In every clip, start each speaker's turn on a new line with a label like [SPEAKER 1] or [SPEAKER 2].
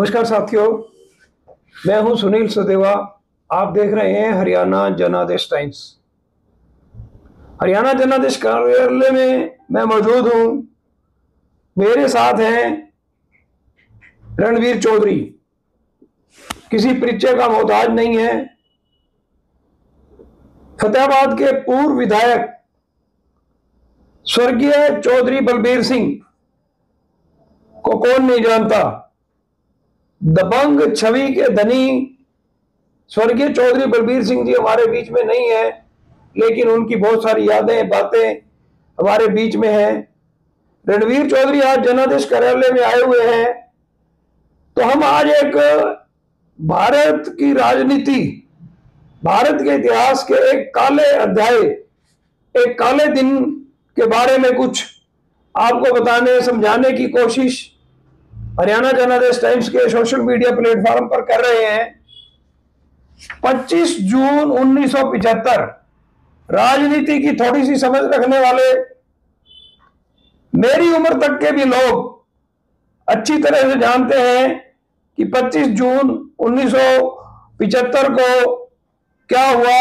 [SPEAKER 1] नमस्कार साथियों, मैं हूं सुनील सदेवा। आप देख रहे हैं हरियाणा जनादेश टाइम्स। हरियाणा जनादेश कार्यालय में मैं मौजूद हूं। मेरे साथ हैं रणवीर चौधरी, किसी परिचय का मोहताज नहीं है। फतेहाबाद के पूर्व विधायक स्वर्गीय चौधरी बलबीर सिंह को कौन नहीं जानता। दबंग छवि के धनी स्वर्गीय चौधरी बलबीर सिंह जी हमारे बीच में नहीं है, लेकिन उनकी बहुत सारी यादें बातें हमारे बीच में हैं। रणवीर चौधरी आज जनादेश कार्यालय में आए हुए हैं, तो हम आज एक भारत की राजनीति, भारत के इतिहास के एक काले अध्याय, एक काले दिन के बारे में कुछ आपको बताने समझाने की कोशिश हरियाणा जनादेश टाइम्स के सोशल मीडिया प्लेटफॉर्म पर कर रहे हैं। 25 जून 1975, राजनीति की थोड़ी सी समझ रखने वाले, मेरी उम्र तक के भी लोग अच्छी तरह से जानते हैं कि 25 जून 1975 को क्या हुआ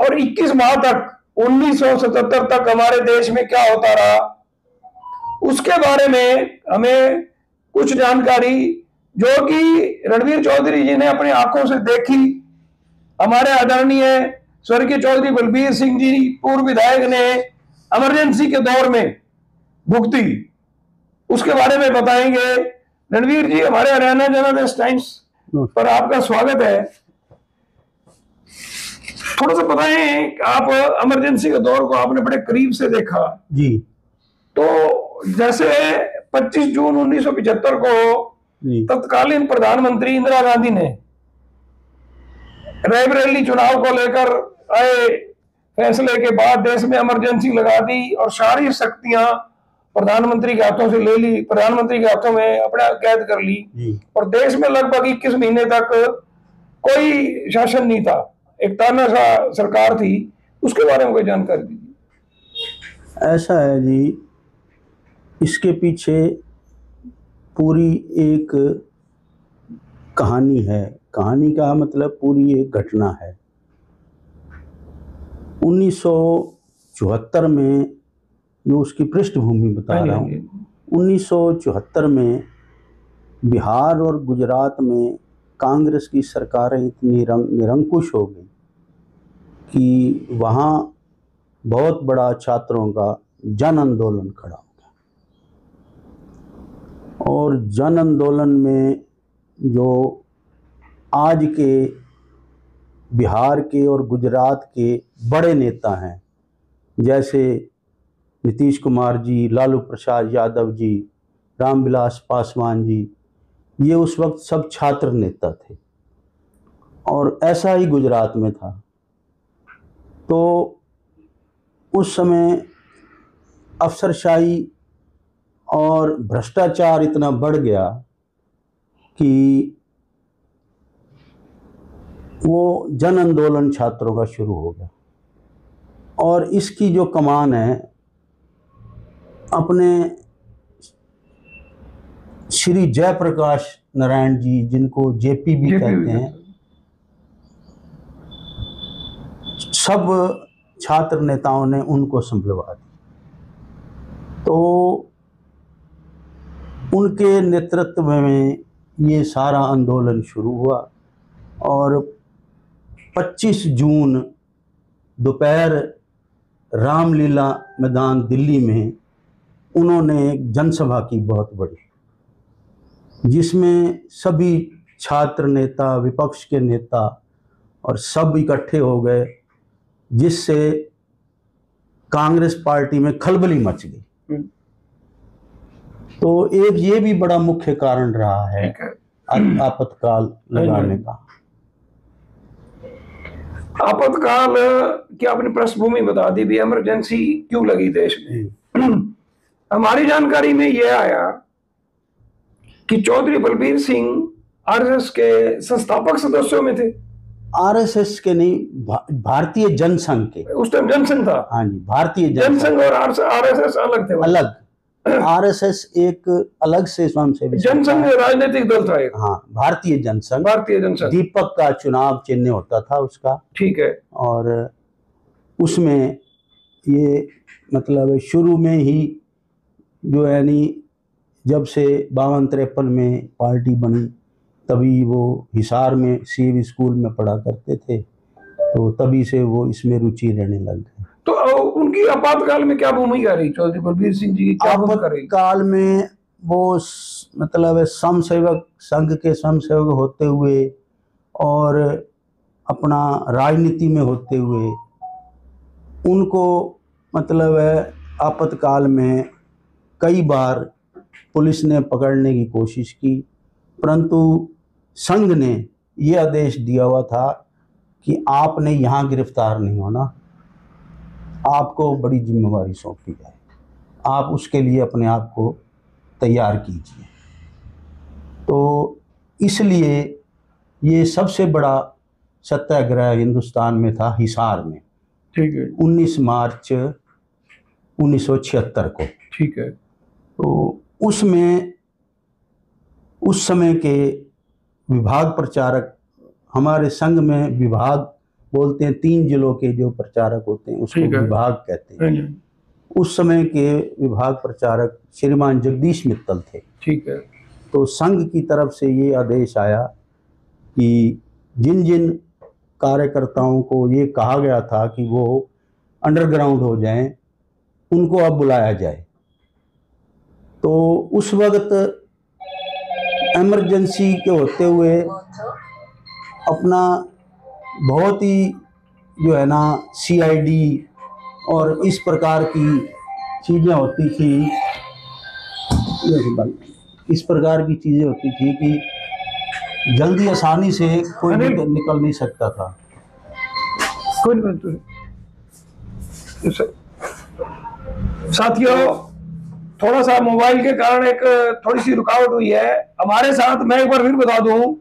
[SPEAKER 1] और 21 माह तक 1977 तक हमारे देश में क्या होता रहा, उसके बारे में हमें कुछ जानकारी जो कि रणवीर चौधरी जी ने अपनी आंखों से देखी, हमारे आदरणीय स्वर्गीय चौधरी बलबीर सिंह जी पूर्व विधायक ने इमरजेंसी के दौर में भुगती, उसके बारे में बताएंगे। रणवीर जी, हमारे हरियाणा जनादेश टाइम्स पर आपका स्वागत है। थोड़ा सा बताएं, आप इमरजेंसी के दौर को आपने बड़े करीब से देखा
[SPEAKER 2] जी।
[SPEAKER 1] तो जैसे 25 जून 1975 को तत्कालीन प्रधानमंत्री इंदिरा गांधी ने रायबरेली चुनाव को लेकर आए फैसले के बाद देश में इमरजेंसी लगा दी और सारी शक्तियां प्रधानमंत्री के हाथों से ले ली, प्रधानमंत्री के हाथों में अपना कैद कर ली और देश में लगभग 21 महीने तक कोई शासन नहीं था, एक तानाशाह सरकार थी। उसके बारे में कोई जानकारी दीजिए।
[SPEAKER 2] ऐसा है जी, इसके पीछे पूरी एक कहानी है। कहानी का मतलब पूरी एक घटना है। 1974 में, जो उसकी पृष्ठभूमि बता रहा हूँ, 1974 में बिहार और गुजरात में कांग्रेस की सरकारें इतनी निरंकुश हो गई कि वहाँ बहुत बड़ा छात्रों का जन आंदोलन खड़ा हो गया। और जन आंदोलन में जो आज के बिहार के और गुजरात के बड़े नेता हैं, जैसे नीतीश कुमार जी, लालू प्रसाद यादव जी, रामविलास पासवान जी, ये उस वक्त सब छात्र नेता थे और ऐसा ही गुजरात में था। तो उस समय अफसरशाही और भ्रष्टाचार इतना बढ़ गया कि वो जन आंदोलन छात्रों का शुरू हो गया। और इसकी जो कमान है, अपने श्री जयप्रकाश नारायण जी, जिनको जेपी भी कहते हैं, सब छात्र नेताओं ने उनको संभलवा दी। तो उनके नेतृत्व में ये सारा आंदोलन शुरू हुआ और 25 जून दोपहर रामलीला मैदान दिल्ली में उन्होंने एक जनसभा की बहुत बड़ी, जिसमें सभी छात्र नेता, विपक्ष के नेता और सब इकट्ठे हो गए, जिससे कांग्रेस पार्टी में खलबली मच गई। तो एक ये भी बड़ा मुख्य कारण रहा है आपातकाल लगाने का।
[SPEAKER 1] आपातकाल की आपने पृष्ठभूमि बता दी भी, इमरजेंसी क्यों लगी देश में। हमारी जानकारी में यह आया कि चौधरी बलबीर सिंह आरएसएस के संस्थापक सदस्यों में थे।
[SPEAKER 2] आरएसएस के नहीं, भारतीय जनसंघ के।
[SPEAKER 1] उस टाइम जनसंघ था।
[SPEAKER 2] हाँ जी, भारतीय
[SPEAKER 1] जनसंघ और आरएसएस अलग थे।
[SPEAKER 2] अलग। आरएसएस एक अलग से स्वयंसेवी
[SPEAKER 1] जनसंघ राजनीतिक दल था एक।
[SPEAKER 2] हाँ, भारतीय जनसंघ।
[SPEAKER 1] भारतीय जनसंघ।
[SPEAKER 2] दीपक का चुनाव चिन्ह होता था उसका।
[SPEAKER 1] ठीक है।
[SPEAKER 2] और उसमें ये मतलब शुरू में ही जो यानी जब से 52-53 में पार्टी बनी तभी वो हिसार में सीएवी स्कूल में पढ़ा करते थे, तो तभी से वो इसमें रुचि रहने लग गए।
[SPEAKER 1] तो उनकी आपातकाल में क्या भूमिका रही चौधरी बलबीर सिंह जी की? क्या भूमिका रही
[SPEAKER 2] आपातकाल में? वो मतलब समसेवक संघ के समसेवक होते हुए और अपना राजनीति में होते हुए उनको मतलब आपातकाल में कई बार पुलिस ने पकड़ने की कोशिश की, परंतु संघ ने ये आदेश दिया हुआ था कि आपने यहाँ गिरफ्तार नहीं होना, आपको बड़ी जिम्मेवारी सौंपी है, आप उसके लिए अपने आप को तैयार कीजिए। तो इसलिए ये सबसे बड़ा सत्याग्रह हिंदुस्तान में था हिसार में।
[SPEAKER 1] ठीक है।
[SPEAKER 2] 19 मार्च 1976 को।
[SPEAKER 1] ठीक है।
[SPEAKER 2] तो उसमें उस समय के विभाग प्रचारक, हमारे संघ में विभाग बोलते हैं, 3 जिलों के जो प्रचारक होते हैं उसको विभाग कहते हैं। उस समय के विभाग प्रचारक श्रीमान जगदीश मित्तल थे।
[SPEAKER 1] ठीक है।
[SPEAKER 2] तो संघ की तरफ से ये आदेश आया कि जिन जिन कार्यकर्ताओं को ये कहा गया था कि वो अंडरग्राउंड हो जाएं, उनको अब बुलाया जाए। तो उस वक्त इमरजेंसी के होते हुए अपना बहुत ही जो है ना सीआईडी और इस प्रकार की चीज़ें होती थी, इस प्रकार की चीज़ें होती थी कि जल्दी आसानी से कोई निकल नहीं सकता था।
[SPEAKER 1] साथियों, थोड़ा सा मोबाइल के कारण एक थोड़ी सी रुकावट हुई है। हमारे साथ मैं एक बार फिर बता दूं,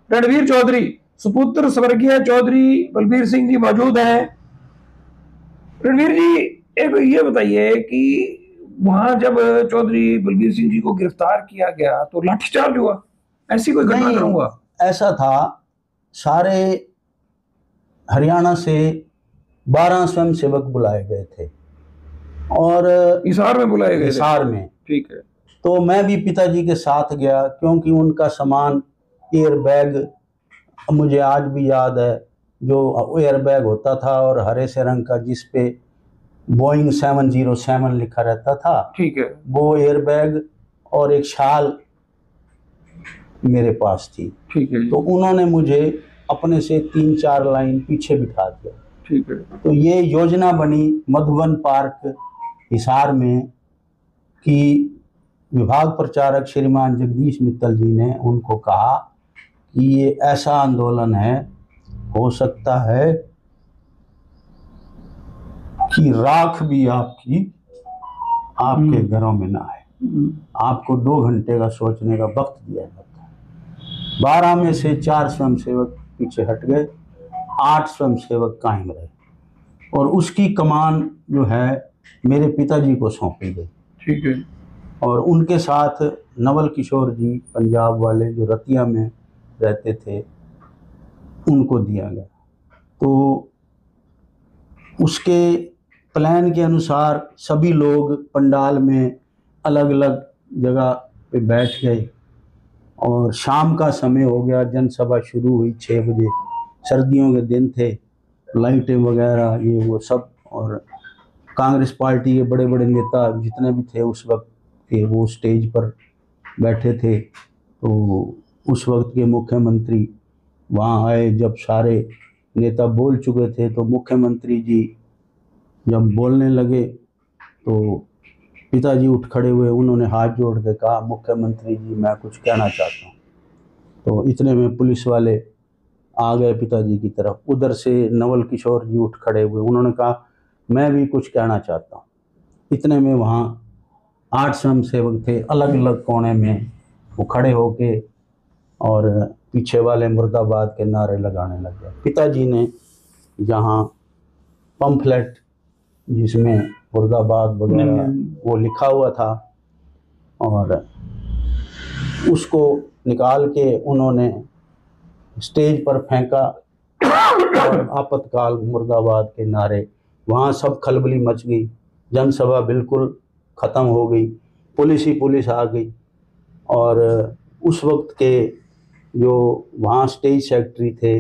[SPEAKER 1] रणवीर चौधरी सुपुत्र स्वर्गीय चौधरी बलबीर सिंह जी मौजूद हैं। रणवीर जी, एक ये बताइए कि वहां जब चौधरी बलबीर सिंह जी को गिरफ्तार किया गया तो लाठीचार्ज हुआ, ऐसी कोई घटना करूंगा?
[SPEAKER 2] ऐसा था, सारे हरियाणा से 12 स्वयंसेवक बुलाए गए थे और
[SPEAKER 1] हिसार में बुलाए गए।
[SPEAKER 2] हिसार में।
[SPEAKER 1] ठीक है।
[SPEAKER 2] तो मैं भी पिताजी के साथ गया, क्योंकि उनका सामान एयर बैग मुझे आज भी याद है, जो एयर बैग होता था और हरे से रंग का जिस पे बोइंग 707 लिखा रहता था।
[SPEAKER 1] ठीक है। वो
[SPEAKER 2] एयर बैग और एक शाल मेरे पास थी।
[SPEAKER 1] ठीक है। तो
[SPEAKER 2] उन्होंने मुझे अपने से 3-4 लाइन पीछे बिठा दिया।
[SPEAKER 1] ठीक है। तो
[SPEAKER 2] ये योजना बनी मधुबन पार्क हिसार में कि विभाग प्रचारक श्रीमान जगदीश मित्तल जी ने उनको कहा कि ये ऐसा आंदोलन है, हो सकता है कि राख भी आपके घरों में ना आए, आपको 2 घंटे का सोचने का वक्त दिया जाता है। 12 में से 4 स्वयंसेवक पीछे हट गए, 8 स्वयंसेवक कायम रहे और उसकी कमान जो है मेरे पिताजी को सौंपी गई।
[SPEAKER 1] ठीक है।
[SPEAKER 2] और उनके साथ नवल किशोर जी पंजाब वाले जो रतिया में रहते थे उनको दिया गया। तो उसके प्लान के अनुसार सभी लोग पंडाल में अलग अलग जगह पे बैठ गए और शाम का समय हो गया, जनसभा शुरू हुई 6 बजे। सर्दियों के दिन थे, लाइटें वगैरह ये वो सब, और कांग्रेस पार्टी के बड़े बड़े नेता जितने भी थे उस वक्त के वो स्टेज पर बैठे थे। तो उस वक्त के मुख्यमंत्री वहाँ आए। जब सारे नेता बोल चुके थे तो मुख्यमंत्री जी जब बोलने लगे तो पिताजी उठ खड़े हुए, उन्होंने हाथ जोड़ के कहा, मुख्यमंत्री जी मैं कुछ कहना चाहता हूँ। तो इतने में पुलिस वाले आ गए पिताजी की तरफ। उधर से नवल किशोर जी उठ खड़े हुए, उन्होंने कहा मैं भी कुछ कहना चाहता हूँ। इतने में वहाँ 8 स्वयंसेवक थे, अलग अलग कोने में वो खड़े होके और पीछे वाले मुर्दाबाद के नारे लगाने लग गए। पिताजी ने जहाँ पंफलेट जिसमें मुर्दाबाद वगैरह वो लिखा हुआ था और उसको निकाल के उन्होंने स्टेज पर फेंका और आपातकाल मुर्दाबाद के नारे, वहाँ सब खलबली मच गई, जनसभा बिल्कुल ख़त्म हो गई, पुलिस ही पुलिस आ गई। और उस वक्त के जो वहाँ स्टेज सेक्रेटरी थे,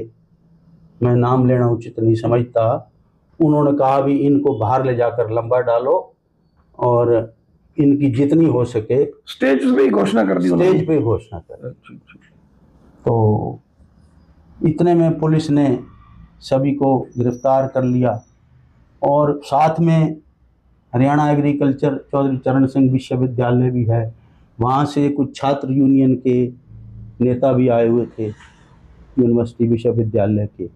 [SPEAKER 2] मैं नाम लेना उचित नहीं समझता, उन्होंने कहा भी इनको बाहर ले जाकर लंबा डालो और इनकी जितनी हो सके
[SPEAKER 1] स्टेज पे ही घोषणा कर दी,
[SPEAKER 2] स्टेज पे घोषणा कर। तो इतने में पुलिस ने सभी को गिरफ्तार कर लिया और साथ में हरियाणा एग्रीकल्चर चौधरी चरण सिंह विश्वविद्यालय भी है, वहाँ से कुछ छात्र यूनियन के नेता भी आए हुए थे यूनिवर्सिटी विश्वविद्यालय के।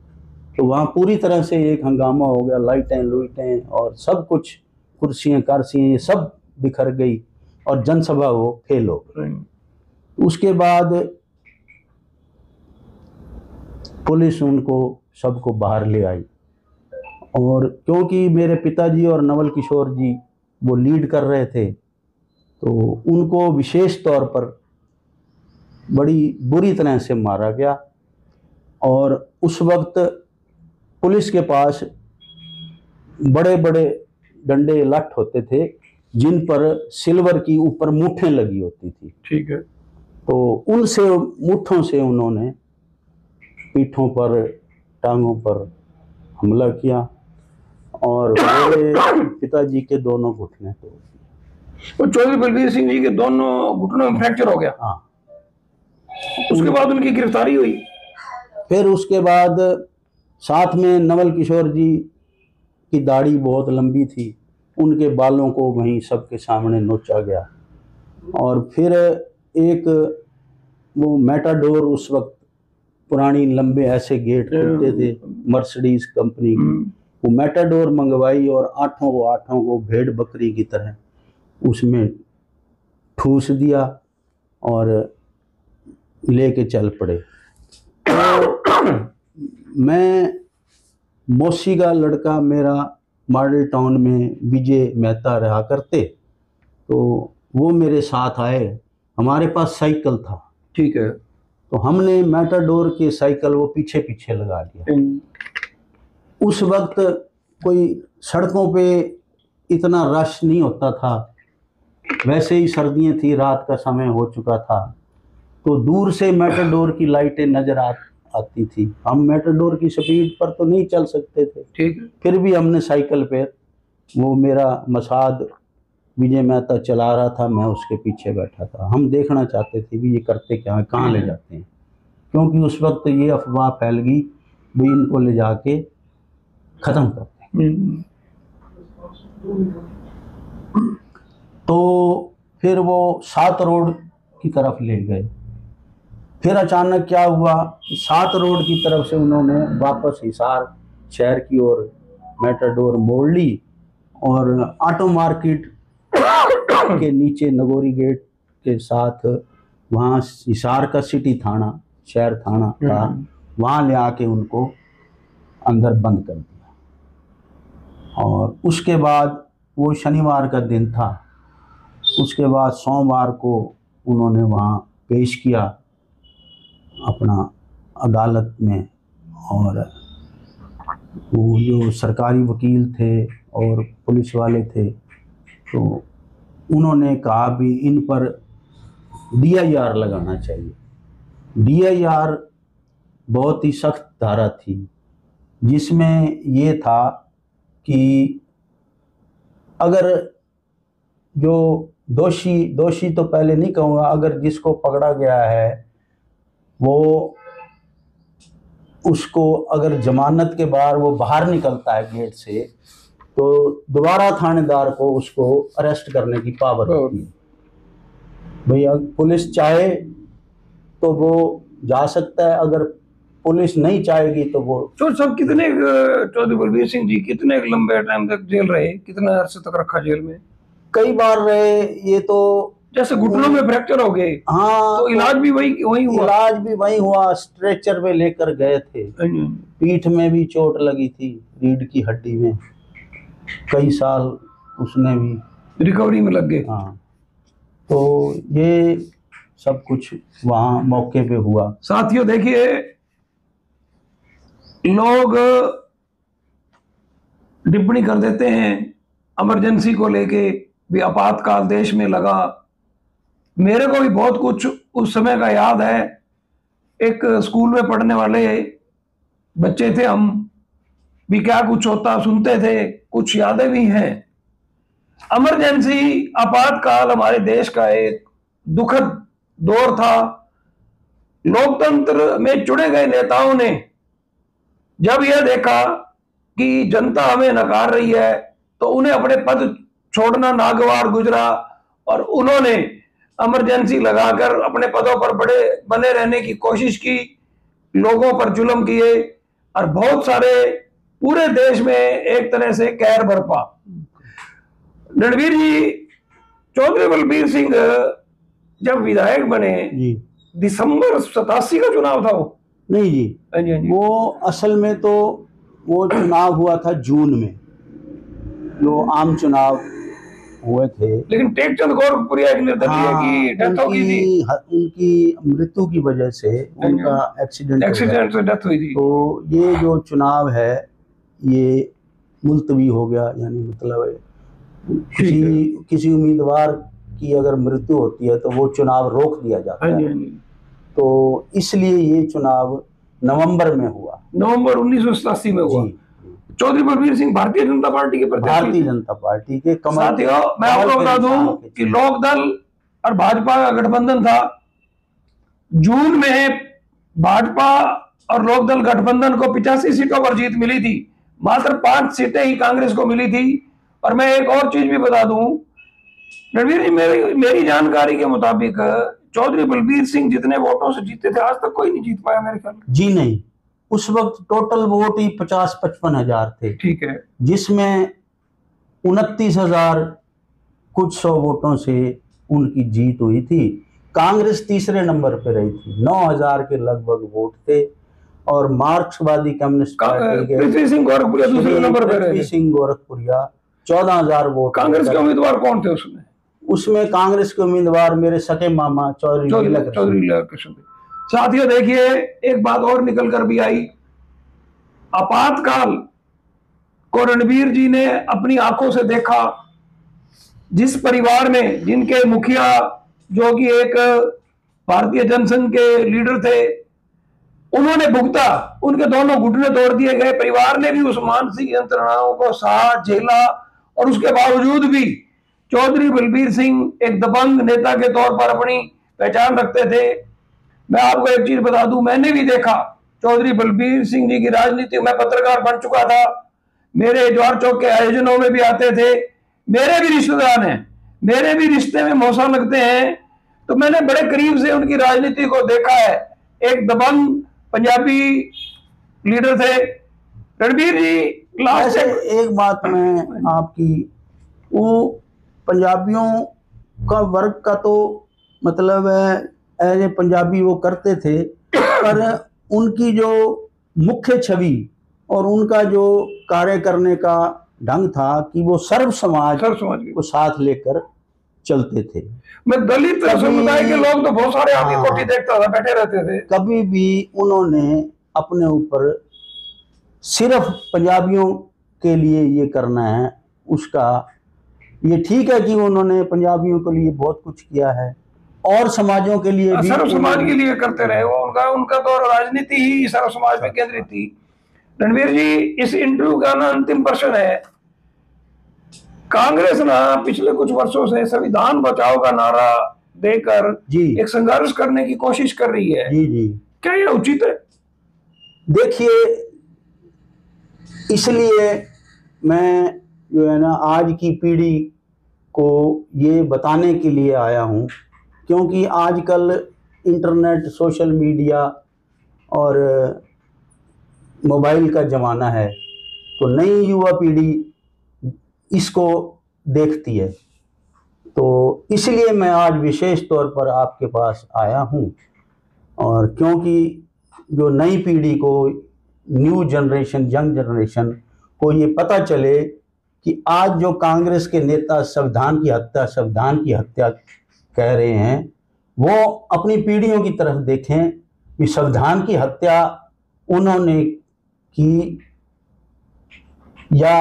[SPEAKER 2] तो वहाँ पूरी तरह से एक हंगामा हो गया, लाइटें लुइटें और सब कुछ, कुर्सियाँ कारसियाँ ये सब बिखर गई और जनसभा वो फेल हो गई। उसके बाद पुलिस उनको सबको बाहर ले आई और क्योंकि मेरे पिताजी और नवल किशोर जी वो लीड कर रहे थे, तो उनको विशेष तौर पर बड़ी बुरी तरह से मारा गया। और उस वक्त पुलिस के पास बड़े बड़े डंडे लठ होते थे जिन पर सिल्वर की ऊपर मूठें लगी होती थी।
[SPEAKER 1] ठीक है।
[SPEAKER 2] तो उनसे मूठों से उन्होंने पीठों पर, टांगों पर हमला किया और मेरे पिताजी के दोनों घुटने तोड़ दिए।
[SPEAKER 1] तो चौधरी बलबीर सिंह जी के दोनों घुटनों में फ्रैक्चर हो गया।
[SPEAKER 2] हाँ।
[SPEAKER 1] उसके बाद उनकी गिरफ्तारी हुई।
[SPEAKER 2] फिर उसके बाद साथ में नवल किशोर जी की दाढ़ी बहुत लंबी थी, उनके बालों को वहीं सबके सामने नोचा गया। और फिर एक वो मैटाडोर, उस वक्त पुरानी लंबे ऐसे गेट खुलते थे मर्सिडीज कंपनी की, वो मैटाडोर मंगवाई और आठों को भेड़ बकरी की तरह उसमें ठूस दिया और लेके चल पड़े। तो मैं मौसी का लड़का, मेरा मॉडल टाउन में विजय मेहता रहा करते, तो वो मेरे साथ आए, हमारे पास साइकिल था।
[SPEAKER 1] ठीक है।
[SPEAKER 2] तो हमने मैटाडोर के साइकिल वो पीछे पीछे लगा दिया। उस वक्त कोई सड़कों पे इतना रश नहीं होता था, वैसे ही सर्दियाँ थी, रात का समय हो चुका था, तो दूर से मैटाडोर की लाइटें नजर आती थी। हम मैटाडोर की स्पीड पर तो नहीं चल सकते थे,
[SPEAKER 1] ठीक है।
[SPEAKER 2] फिर भी हमने साइकिल पे, वो मेरा मसाद विजय मेहता चला रहा था, मैं उसके पीछे बैठा था। हम देखना चाहते थे भी ये करते क्या है, कहाँ ले जाते हैं, क्योंकि उस वक्त ये अफवाह फैल गई भी इनको ले जाके ख़त्म करते हैं। तो फिर वो 7 रोड की तरफ ले गए। फिर अचानक क्या हुआ, 7 रोड की तरफ से उन्होंने वापस हिसार शहर की ओर मैटाडोर मोड़ ली और ऑटो मार्केट के नीचे नगोरी गेट के साथ वहाँ हिसार का सिटी थाना, शहर थाना था, वहाँ ले आके उनको अंदर बंद कर दिया। और उसके बाद वो शनिवार का दिन था, उसके बाद सोमवार को उन्होंने वहाँ पेश किया अपना अदालत में। और वो जो सरकारी वकील थे और पुलिस वाले थे, तो उन्होंने कहा भी इन पर DIR लगाना चाहिए। DIR बहुत ही सख्त धारा थी, जिसमें ये था कि अगर जो दोषी तो पहले नहीं कहूँगा, अगर जिसको पकड़ा गया है वो, उसको अगर जमानत के बाद वो बाहर निकलता है गेट से, तो दोबारा थानेदार को उसको अरेस्ट करने की पावर होती है। भैया पुलिस चाहे तो वो जा सकता है, अगर पुलिस नहीं चाहेगी तो वो।
[SPEAKER 1] तो सब कितने चौधरी बलबीर सिंह जी कितने लंबे टाइम तक जेल रहे, कितना अरसे तक रखा जेल में?
[SPEAKER 2] कई बार रहे। ये तो
[SPEAKER 1] जैसे घुटनों में फ्रैक्चर हो गए,
[SPEAKER 2] हाँ,
[SPEAKER 1] तो इलाज भी वही हुआ?
[SPEAKER 2] इलाज भी वही हुआ, स्ट्रेचर पे लेकर गए थे। पीठ में भी चोट लगी थी, रीढ़ की हड्डी में, कई साल उसने भी
[SPEAKER 1] रिकवरी में लग गए।
[SPEAKER 2] हाँ, तो ये सब कुछ वहाँ मौके पे हुआ।
[SPEAKER 1] साथियों देखिए, लोग टिप्पणी कर देते हैं इमरजेंसी को लेके भी, आपातकाल देश में लगा। मेरे को भी बहुत कुछ उस समय का याद है। एक स्कूल में पढ़ने वाले बच्चे थे हम भी, क्या कुछ होता सुनते थे, कुछ यादें भी हैं। इमरजेंसी आपातकाल हमारे देश का एक दुखद दौर था। लोकतंत्र में चुने गए नेताओं ने जब यह देखा कि जनता हमें नकार रही है, तो उन्हें अपने पद छोड़ना नागवार गुजरा और उन्होंने इमरजेंसी लगाकर अपने पदों पर बने रहने की कोशिश की, लोगों पर जुल्म किए और बहुत सारे पूरे देश में एक तरह से कहर बरपा। रणवीर जी, चौधरी बलबीर सिंह जब विधायक बने
[SPEAKER 2] जी,
[SPEAKER 1] दिसंबर 87 का चुनाव था वो?
[SPEAKER 2] नहीं जी,
[SPEAKER 1] हाँ जी, हाँ जी।
[SPEAKER 2] वो असल में तो वो चुनाव हुआ था जून में, जो आम चुनाव हुए थे।
[SPEAKER 1] लेकिन टेकचंद गोरखपुरिया की निर्दलीय की डेथ हो गई थी,
[SPEAKER 2] उनकी मृत्यु की वजह से उनका एक्सीडेंट
[SPEAKER 1] से डेथ हुई थी।
[SPEAKER 2] तो ये जो चुनाव है ये मुलतवी हो गया, यानी मतलब किसी उम्मीदवार की अगर मृत्यु होती है तो वो चुनाव रोक दिया जाता है। तो इसलिए ये चुनाव नवंबर में हुआ,
[SPEAKER 1] नवंबर 1987 में हुआ। चौधरी बलबीर सिंह भारतीय जनता पार्टी के प्रत्याशी, भारतीय
[SPEAKER 2] जनता पार्टी के कमल।
[SPEAKER 1] साथियों, मैं आपको बता दूं कि लोकदल और भाजपा का गठबंधन था। जून में भाजपा और लोकदल गठबंधन को 85 सीटों पर जीत मिली थी, मात्र 5 सीटें ही कांग्रेस को मिली थी। और मैं एक और चीज भी बता दूं रणवीर जी, मेरी जानकारी के मुताबिक चौधरी बलबीर सिंह जितने वोटों से जीते थे, आज तक कोई नहीं जीत पाया मेरे ख्याल में।
[SPEAKER 2] जी नहीं, उस वक्त टोटल वोट ही 50-55 हजार थे।
[SPEAKER 1] ठीक है,
[SPEAKER 2] जिसमें 29,000 कुछ 100 वोटों से उनकी जीत हुई थी। कांग्रेस तीसरे नंबर पे रही थी, 9,000 के लगभग वोट थे। और मार्क्सवादी कम्युनिस्ट पार्टी के
[SPEAKER 1] पृथ्वी सिंह गोरखपुरिया दूसरे नंबर पे रहे।
[SPEAKER 2] पृथ्वी सिंह गोरखपुरिया 14,000 वोट।
[SPEAKER 1] कांग्रेस के उम्मीदवार कौन थे उसमें?
[SPEAKER 2] उसमें कांग्रेस के उम्मीदवार मेरे सके मामा चौधरी
[SPEAKER 1] कृष्ण। साथियों देखिए, एक बात और निकल कर भी आई। आपातकाल को रणवीर जी ने अपनी आंखों से देखा। जिस परिवार में जिनके मुखिया जो कि एक भारतीय जनसंघ के लीडर थे, उन्होंने भुगता, उनके दोनों घुटने तोड़ दिए गए। परिवार ने भी उस मानसिक यंत्रणाओं को सहा, झेला और उसके बावजूद भी चौधरी बलबीर सिंह एक दबंग नेता के तौर पर अपनी पहचान रखते थे। मैं आपको एक चीज बता दूं, मैंने भी देखा चौधरी बलबीर सिंह जी की राजनीति। मैं पत्रकार बन चुका था, मेरे ज्वार चौक के आयोजनों में भी आते थे, मेरे भी रिश्तेदार हैं, मेरे भी रिश्ते में मौसा लगते हैं। तो मैंने बड़े करीब से उनकी राजनीति को देखा है। एक दबंग पंजाबी लीडर थे। रणवीर जी, लास्ट
[SPEAKER 2] एक बात मैं आपकी, वो पंजाबियों का वर्ग का तो मतलब एज ए पंजाबी वो करते थे, पर उनकी जो मुख्य छवि और उनका जो कार्य करने का ढंग था कि वो सर्व समाज को साथ लेकर चलते थे।
[SPEAKER 1] मैं दलित समुदाय के लोग तो बहुत सारे आपकी कोठी देखता था, बैठे रहते थे।
[SPEAKER 2] कभी भी उन्होंने अपने ऊपर सिर्फ पंजाबियों के लिए ये करना है उसका, ये ठीक है कि उन्होंने पंजाबियों के लिए बहुत कुछ किया है और समाजों के लिए भी,
[SPEAKER 1] सर्व समाज के लिए करते रहे वो। उनका तो राजनीति ही सर्व समाज पे केंद्रित थी। रणवीर जी, इस इंटरव्यू का ना अंतिम प्रश्न है। कांग्रेस ना पिछले कुछ वर्षों से संविधान बचाओ का नारा देकर एक संघर्ष करने की कोशिश कर रही है।
[SPEAKER 2] जी,
[SPEAKER 1] क्या यह उचित है?
[SPEAKER 2] देखिए, इसलिए मैं जो है ना आज की पीढ़ी को ये बताने के लिए आया हूँ, क्योंकि आजकल इंटरनेट, सोशल मीडिया और मोबाइल का ज़माना है, तो नई युवा पीढ़ी इसको देखती है। तो इसलिए मैं आज विशेष तौर पर आपके पास आया हूँ। और क्योंकि जो नई पीढ़ी को, न्यू जनरेशन, यंग जनरेशन को ये पता चले कि आज जो कांग्रेस के नेता संविधान की हत्या कह रहे हैं वो अपनी पीढ़ियों की तरफ देखें कि संविधान की हत्या उन्होंने की या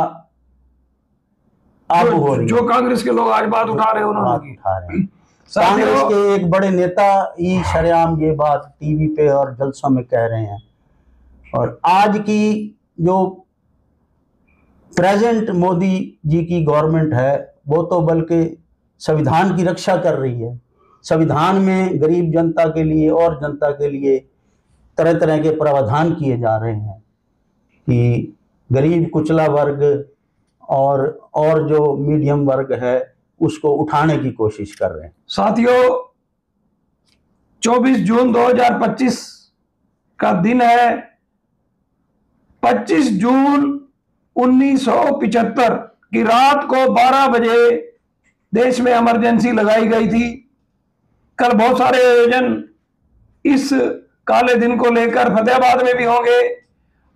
[SPEAKER 2] अब हो रही
[SPEAKER 1] जो कांग्रेस के लोग आज बात उठा रहे हैं उन्होंने की।
[SPEAKER 2] उठा रहे हैं। कांग्रेस के एक बड़े नेता ही शरेआम ये बात टीवी पे और जलसों में कह रहे हैं। और आज की जो प्रेजेंट मोदी जी की गवर्नमेंट है वो तो बल्कि संविधान की रक्षा कर रही है। संविधान में गरीब जनता के लिए और जनता के लिए तरह तरह के प्रावधान किए जा रहे हैं कि गरीब कुचला वर्ग और जो मीडियम वर्ग है उसको उठाने की कोशिश कर रहे हैं।
[SPEAKER 1] साथियों, 24 जून 2025 का दिन है। 25 जून 1975 की रात को 12 बजे देश में इमरजेंसी लगाई गई थी। कल बहुत सारे आयोजन इस काले दिन को लेकर फतेहाबाद में भी होंगे।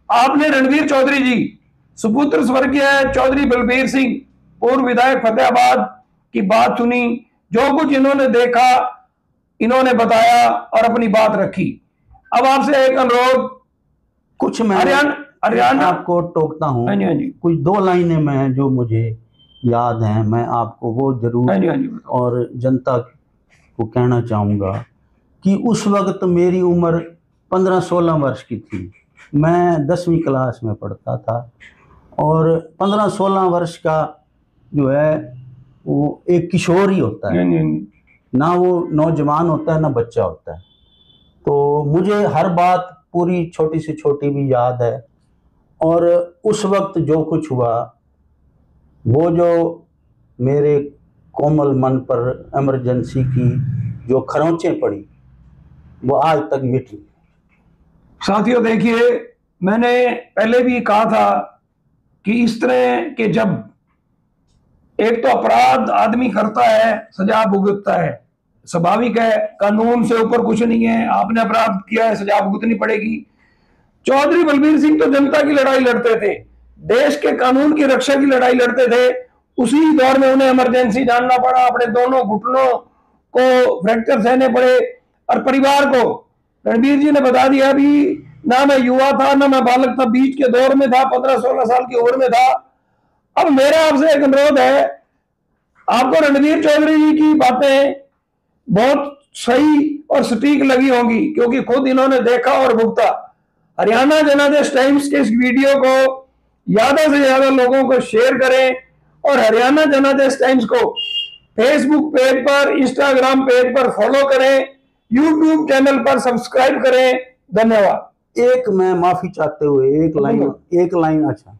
[SPEAKER 1] आपने रणवीर चौधरी जी, सुपुत्र स्वर्गीय चौधरी बलबीर सिंह, पूर्व विधायक फतेहाबाद की बात सुनी। जो कुछ इन्होंने देखा इन्होंने बताया और अपनी बात रखी। अब आपसे एक अनुरोध,
[SPEAKER 2] कुछ मैं
[SPEAKER 1] हरियाणा
[SPEAKER 2] आपको टोकता हूँ।
[SPEAKER 1] हाँ जी।
[SPEAKER 2] कुछ 2 लाइनें मैं जो मुझे याद हैं मैं आपको वो जरूर
[SPEAKER 1] हाँ जी।
[SPEAKER 2] और जनता को कहना चाहूँगा कि उस वक्त मेरी उम्र 15-16 वर्ष की थी। मैं 10वीं क्लास में पढ़ता था और 15-16 वर्ष का जो है वो एक किशोर ही होता है, ना वो नौजवान होता है ना बच्चा होता है। तो मुझे हर बात पूरी छोटी से छोटी भी याद है। और उस वक्त जो कुछ हुआ वो जो मेरे कोमल मन पर इमरजेंसी की जो खरोंचें पड़ी वो आज तक मिटी।
[SPEAKER 1] साथियों देखिए, मैंने पहले भी कहा था कि इस तरह के जब एक तो अपराध आदमी करता है सजा भुगतता है, स्वाभाविक है, कानून से ऊपर कुछ नहीं है। आपने अपराध किया है सजा भुगतनी पड़ेगी। चौधरी बलबीर सिंह तो जनता की लड़ाई लड़ते थे, देश के कानून की रक्षा की लड़ाई लड़ते थे। उसी दौर में उन्हें इमरजेंसी जानना पड़ा, अपने दोनों घुटनों को फ्रैक्चर सहने पड़े। और परिवार को रणबीर जी ने बता दिया, अभी ना मैं युवा था ना मैं बालक था, बीच के दौर में था, 15-16 साल की उम्र में था। अब मेरा आपसे एक अनुरोध है, आपको रणबीर चौधरी जी की बातें बहुत सही और सटीक लगी होंगी क्योंकि खुद इन्होंने देखा और भुगता। हरियाणा जनादेश टाइम्स के इस वीडियो को ज्यादा से ज्यादा लोगों को शेयर करें और हरियाणा जनादेश टाइम्स को फेसबुक पेज पर, इंस्टाग्राम पेज पर फॉलो करें, यूट्यूब चैनल पर सब्सक्राइब करें। धन्यवाद।
[SPEAKER 2] एक मैं माफी चाहते हुए एक लाइन अच्छा